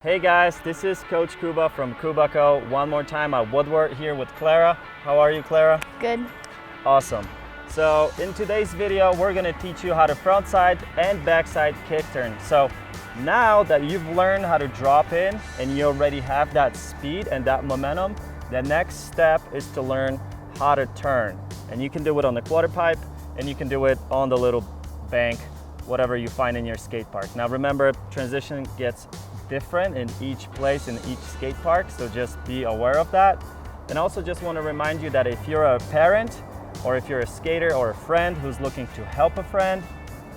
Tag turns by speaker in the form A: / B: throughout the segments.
A: Hey guys, this is Coach Kuba from Kubaco. One more time at Woodward here with Clara. How are you, Clara?
B: Good.
A: Awesome. So in today's video, we're gonna teach you how to frontside and backside kick turn. So now that you've learned how to drop in and you already have that speed and that momentum, the next step is to learn how to turn. And you can do it on the quarter pipe and you can do it on the little bank, whatever you find in your skate park. Now remember, transition gets different in each place in each skate park, so just be aware of that. And also just want to remind you that if you're a parent or if you're a skater or a friend who's looking to help a friend,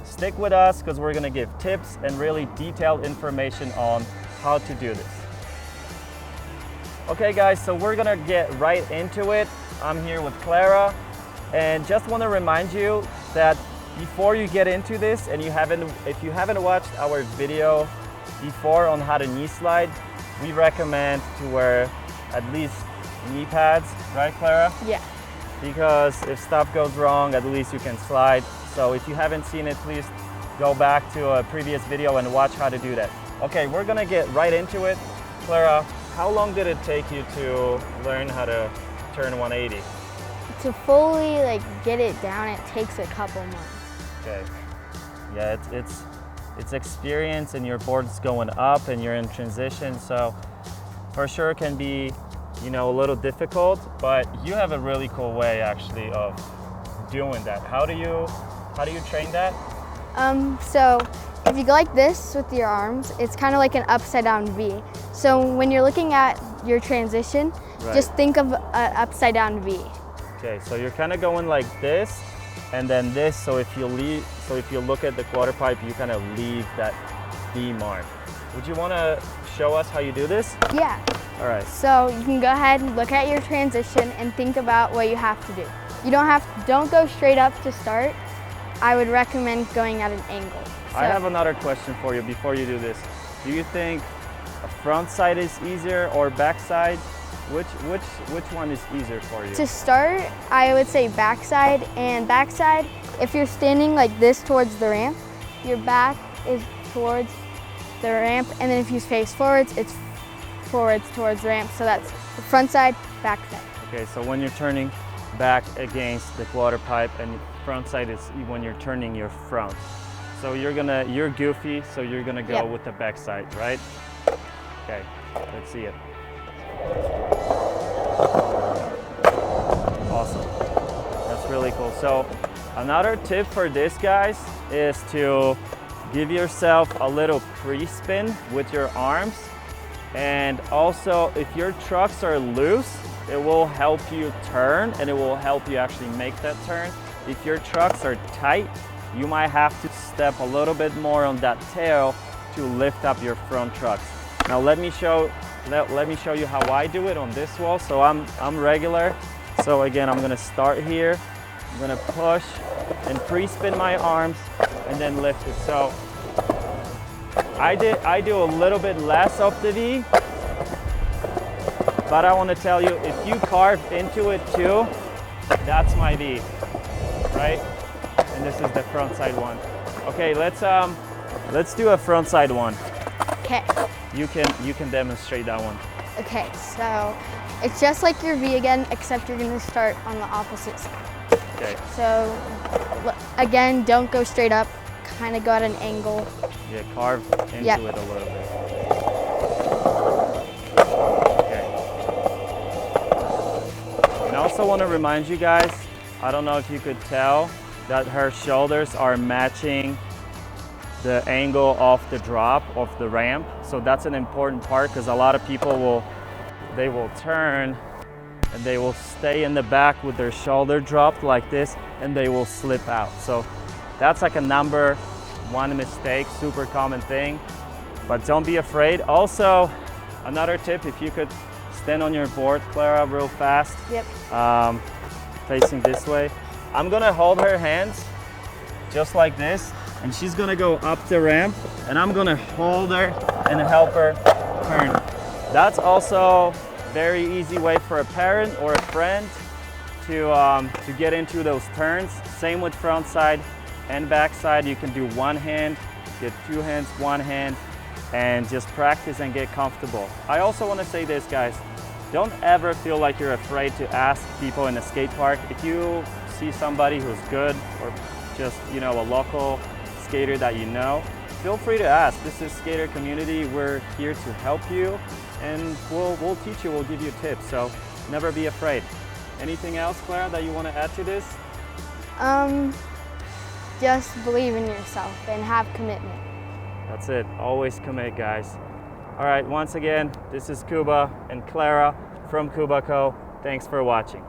A: stick with us because we're going to give tips and really detailed information on how to do this. Okay guys, so we're going to get right into it. I'm here with Clara and just want to remind you that before you get into this, and if you haven't watched our video before on how to knee slide, we recommend to wear at least knee pads, right Clara?
B: Yeah.
A: Because if stuff goes wrong, at least you can slide. So if you haven't seen it, please go back to a previous video and watch how to do that. Okay, we're gonna get right into it. Clara, how long did it take you to learn how to turn 180?
B: To fully get it down, it takes a couple months. Okay.
A: Yeah, it's experience and your board's going up and you're in transition, so for sure it can be, a little difficult, but you have a really cool way actually of doing that. How do you train that?
B: So if you go like this with your arms, it's kind of like an upside down V. So when you're looking at your transition, just think of an upside down V.
A: Okay, so you're kind of going like this and then this, so if you look at the quarter pipe, you kind of leave that V mark. Would you want to show us how you do this?
B: Yeah.
A: All right.
B: So you can go ahead and look at your transition and think about what you have to do. You don't go straight up to start. I would recommend going at an angle. So,
A: I have another question for you before you do this. Do you think a front side is easier or backside? Which one is easier for you?
B: To start, I would say backside. And backside, if you're standing like this towards the ramp, your back is towards the ramp, and then if you face forwards, it's forwards towards the ramp. So that's the front side, back side.
A: Okay, so when you're turning back against the quarter pipe, and front side is when you're turning your front. So you're goofy, so you're gonna go with the back side, right? Okay, let's see it. Awesome, that's really cool. So another tip for this, guys, is to give yourself a little pre-spin with your arms. And also, if your trucks are loose, it will help you turn and it will help you actually make that turn. If your trucks are tight, you might have to step a little bit more on that tail to lift up your front trucks. Now let me show you how I do it on this wall. So I'm regular. So again, I'm gonna start here. I'm gonna push and pre-spin my arms and then lift it. So I do a little bit less of the V, but I want to tell you, if you carve into it too, that's my V, right? And this is the front side one. Okay, let's do a front side one.
B: Okay.
A: You can demonstrate that one.
B: Okay, so it's just like your V again, except you're gonna start on the opposite side.
A: Okay.
B: So again, don't go straight up, kind of go at an angle.
A: Yeah, carve into it a little bit. Okay. And I also want to remind you guys, I don't know if you could tell, that her shoulders are matching the angle of the drop of the ramp. So that's an important part, because a lot of people will turn and they will stay in the back with their shoulder dropped like this and they will slip out. So that's like a number one mistake, super common thing, but don't be afraid. Also, another tip, if you could stand on your board, Clara, real fast.
B: Yep.
A: Facing this way. I'm gonna hold her hands just like this, and she's gonna go up the ramp, and I'm gonna hold her and help her turn. That's also very easy way for a parent or a friend to get into those turns. Same with front side and back side. You can do one hand, get two hands, one hand, and just practice and get comfortable. I also want to say this, guys, don't ever feel like you're afraid to ask people in the skate park. If you see somebody who's good or just, you know, a local skater that you know, feel free to ask. This is skater community. We're here to help you, and we'll teach you, we'll give you tips, so never be afraid. Anything else, Clara, that you want to add to this?
B: Just believe in yourself and have commitment.
A: That's it, always commit, guys. All right, once again, this is Kuba and Clara from Kuba Co. Thanks for watching.